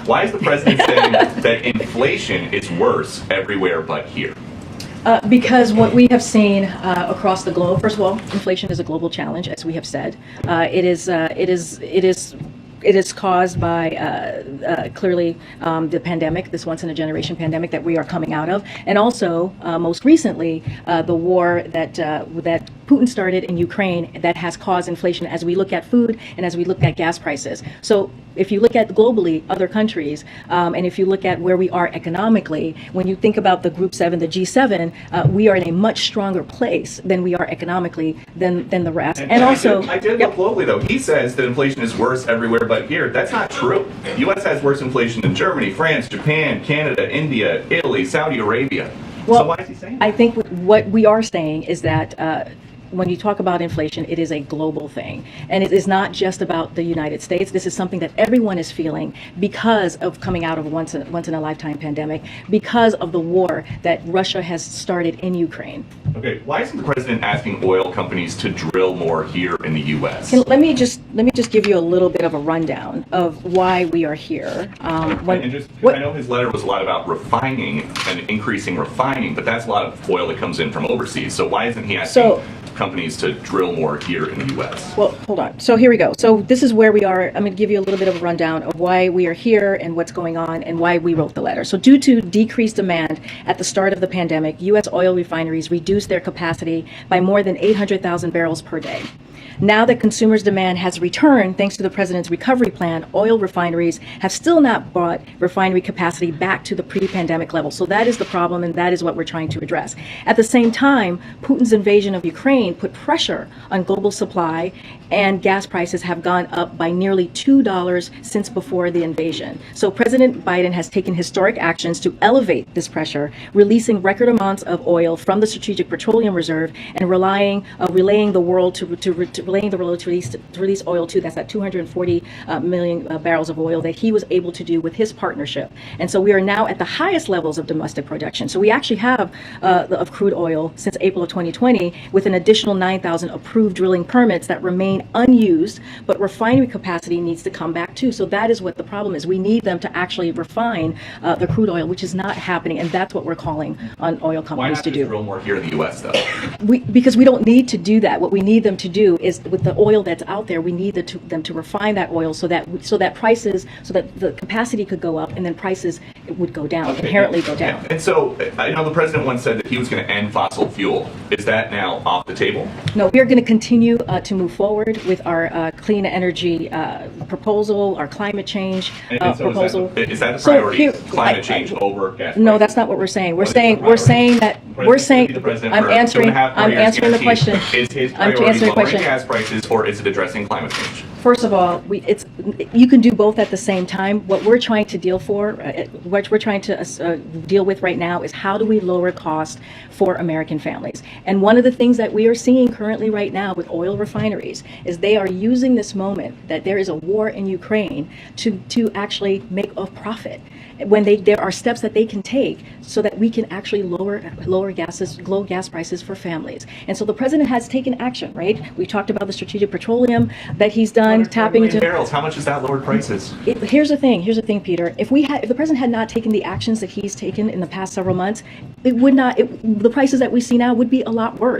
Why is the president saying that inflation is worse everywhere but here? Because what we have seen across the globe, first of all, inflation is a global challenge, as we have said. It is caused by clearly the pandemic, this once-in-a-generation pandemic that we are coming out of, and also most recently the war that Putin started in Ukraine that has caused inflation as we look at food and as we look at gas prices. So if you look at globally other countries, and if you look at where we are economically, when you think about the Group 7, the G7, we are in a much stronger place than we are economically than the rest. And also, I did look globally though. He says that inflation is worse everywhere but here. That's not true. The U.S. has worse inflation than Germany, France, Japan, Canada, India, Italy, Saudi Arabia. Well, so why is he saying that? I think what we are saying is that when you talk about inflation, it is a global thing. And it is not just about the United States. This is something that everyone is feeling because of coming out of a once in a lifetime pandemic, because of the war that Russia has started in Ukraine. Okay, why isn't the president asking oil companies to drill more here in the U.S.? Let me just give you a little bit of a rundown of why we are here. I know his letter was a lot about refining and increasing refining, but that's a lot of oil that comes in from overseas. So why isn't he asking companies to drill more here in the U.S.? Well, hold on. So here we go. So this is where we are. I'm going to give you a little bit of a rundown of why we are here and what's going on and why we wrote the letter. So due to decreased demand at the start of the pandemic, U.S. oil refineries reduced their capacity by more than 800,000 barrels per day. Now that consumers' demand has returned thanks to the president's recovery plan, oil refineries have still not brought refinery capacity back to the pre-pandemic level. So that is the problem, and that is what we're trying to address. At the same time, Putin's invasion of Ukraine put pressure on global supply, and gas prices have gone up by nearly $2 since before the invasion. So President Biden has taken historic actions to elevate this pressure, releasing record amounts of oil from the Strategic Petroleum Reserve and relaying the world to release oil to. That's at 240 million barrels of oil that he was able to do with his partnership. And so we are now at the highest levels of domestic production. So we actually have of crude oil since April of 2020 with an additional 9,000 approved drilling permits that remain unused, but refinery capacity needs to come back too. So that is what the problem is. We need them to actually refine the crude oil, which is not happening, and that's what we're calling on oil companies to do. Why not just drill more here in the U.S. though? Because we don't need to do that. What we need them to do is, with the oil that's out there, we need them to refine that oil so that the capacity could go up and then prices would go down, inherently go down. And so I know the president once said that he was going to end fossil fuel. Is that now off the table? No, we are going to continue to move forward with our clean energy proposal, our climate change proposal. Is that the priority? Climate change over gas prices? No, that's not what we're saying. I'm answering the question. Is his priority lowering gas prices, or is it addressing climate change? First of all, you can do both at the same time. What we're trying to deal with right now is how do we lower costs for American families. And one of the things that we are seeing currently right now with oil refineries is they are using this moment that there is a war in Ukraine to actually make a profit. When there are steps that they can take so that we can actually lower gas prices for families. And so the president has taken action, right? We talked about the strategic petroleum that he's done, tapping into barrels. How much has that lowered prices? Here's the thing, Peter. If the president had not taken the actions that he's taken in the past several months, the prices that we see now would be a lot worse.